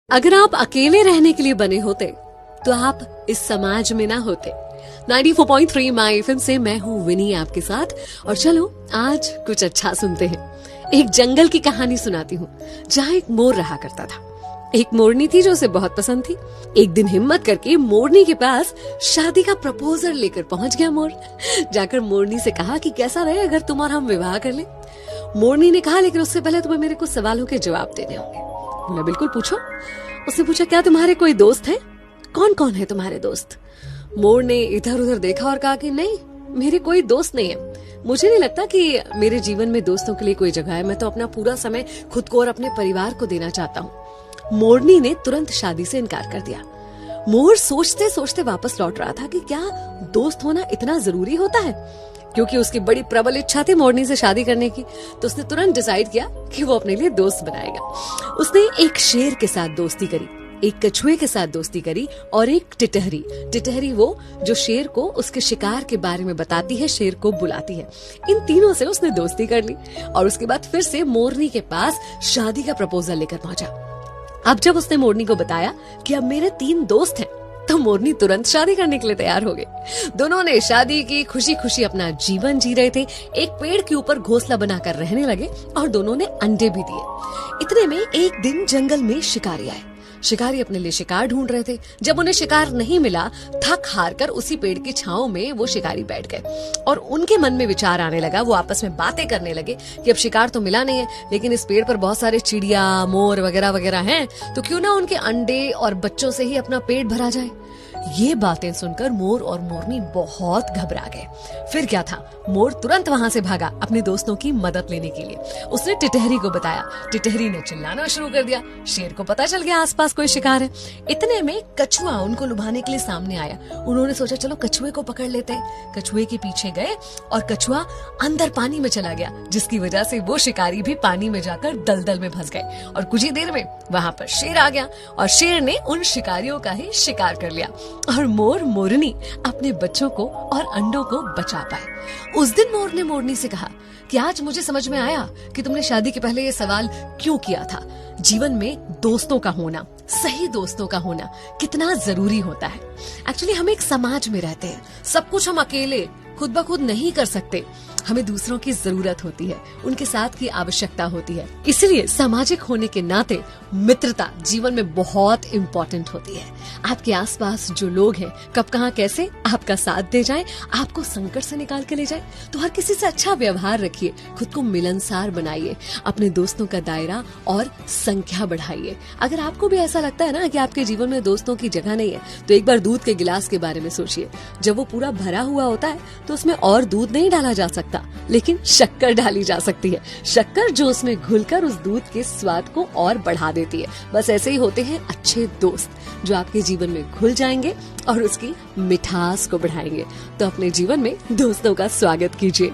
अगर आप अकेले रहने के लिए बने होते तो आप इस समाज में ना होते। 94.3 माई एफएम से मैं हूँ विनी आपके साथ। और चलो आज कुछ अच्छा सुनते हैं। एक जंगल की कहानी सुनाती हूँ जहाँ एक मोर रहा करता था। एक मोरनी थी जो उसे बहुत पसंद थी। एक दिन हिम्मत करके मोरनी के पास शादी का प्रपोजल लेकर पहुंच गया मोर। जाकर मोरनी से कहा कि कैसा रहे अगर तुम और हम विवाह कर लें। मोरनी ने कहा लेकिन उससे पहले तुम्हें मेरे कुछ सवालों के जवाब देने होंगे। बोला बिल्कुल पूछो। उसने पूछा क्या तुम्हारे कोई दोस्त हैं? कौन कौन है तुम्हारे दोस्त? मोर ने इधर उधर देखा और कहा कि नहीं, मेरे कोई दोस्त नहीं है। मुझे नहीं लगता कि मेरे जीवन में दोस्तों के लिए कोई जगह है। मैं तो अपना पूरा समय खुद को और अपने परिवार को देना चाहता हूँ। मोरनी ने तुरंत शादी से इनकार कर दिया। मोर सोचते सोचते वापस लौट रहा था कि क्या दोस्त होना इतना जरूरी होता है। क्योंकि उसकी बड़ी प्रबल इच्छा थी मोरनी से शादी करने की, तो उसने तुरंत डिसाइड किया कि वो अपने लिए दोस्त बनाएगा। उसने एक शेर के साथ दोस्ती करी, एक कछुए के साथ दोस्ती करी और एक टिटहरी वो जो शेर को उसके शिकार के बारे में बताती है, शेर को बुलाती है। इन तीनों से उसने दोस्ती कर ली और उसके बाद फिर से मोरनी के पास शादी का प्रपोजल लेकर पहुंचा। अब जब उसने मोरनी को बताया कि अब मेरे 3 दोस्त हैं, तो मोरनी तुरंत शादी करने के लिए तैयार हो गई। दोनों ने शादी की, खुशी खुशी अपना जीवन जी रहे थे। एक पेड़ के ऊपर घोंसला बनाकर रहने लगे और दोनों ने अंडे भी दिए। इतने में एक दिन जंगल में शिकारी आए। शिकारी अपने लिए शिकार ढूंढ रहे थे। जब उन्हें शिकार नहीं मिला, थक हार कर उसी पेड़ की छांव में वो शिकारी बैठ गए और उनके मन में विचार आने लगा। वो आपस में बातें करने लगे कि अब शिकार तो मिला नहीं है, लेकिन इस पेड़ पर बहुत सारे चिड़िया, मोर वगैरह वगैरह हैं, तो क्यों ना उनके अंडे और बच्चों से ही अपना पेट भरा जाए। ये बातें सुनकर मोर और मोरनी बहुत घबरा गए। फिर क्या था, मोर तुरंत वहां से भागा अपने दोस्तों की मदद लेने के लिए। उसने टिटहरी को बताया। टिटहरी ने चिल्लाना शुरू कर दिया। शेर को पता चल गया आसपास कोई शिकार है। इतने में कछुआ उनको लुभाने के लिए सामने आया। उन्होंने सोचा चलो कछुए को पकड़ लेते हैं। कछुए के पीछे गए और कछुआ अंदर पानी में चला गया, जिसकी वजह से वो शिकारी भी पानी में जाकर दलदल में फंस गए। और कुछ ही देर में वहां पर शेर आ गया और शेर ने उन शिकारियों का ही शिकार कर लिया और मोर मोरनी अपने बच्चों को और अंडों को बचा पाए। उस दिन मोर ने मोरनी से कहा कि आज मुझे समझ में आया कि तुमने शादी के पहले ये सवाल क्यों किया था। जीवन में दोस्तों का होना, सही दोस्तों का होना कितना जरूरी होता है। एक्चुअली हम एक समाज में रहते हैं, सब कुछ हम अकेले खुद ब खुद नहीं कर सकते। हमें दूसरों की जरूरत होती है, उनके साथ की आवश्यकता होती है। इसलिए सामाजिक होने के नाते मित्रता जीवन में बहुत इम्पोर्टेंट होती है। आपके आसपास जो लोग हैं कब कहाँ कैसे आपका साथ दे जाएं, आपको संकट से निकाल के ले जाएं, तो हर किसी से अच्छा व्यवहार रखिए, खुद को मिलनसार बनाइए, अपने दोस्तों का दायरा और संख्या बढ़ाइए। अगर आपको भी ऐसा लगता है ना कि आपके जीवन में दोस्तों की जगह नहीं है, तो एक बार दूध के गिलास के बारे में सोचिए। जब वो पूरा भरा हुआ होता है तो उसमें और दूध नहीं डाला जा सकता, लेकिन शक्कर डाली जा सकती है। शक्कर जो उसमें घुलकर उस दूध के स्वाद को और बढ़ा देती है। बस ऐसे ही होते हैं अच्छे दोस्त, जो आपके जीवन में घुल जाएंगे और उसकी मिठास को बढ़ाएंगे। तो अपने जीवन में दोस्तों का स्वागत कीजिए।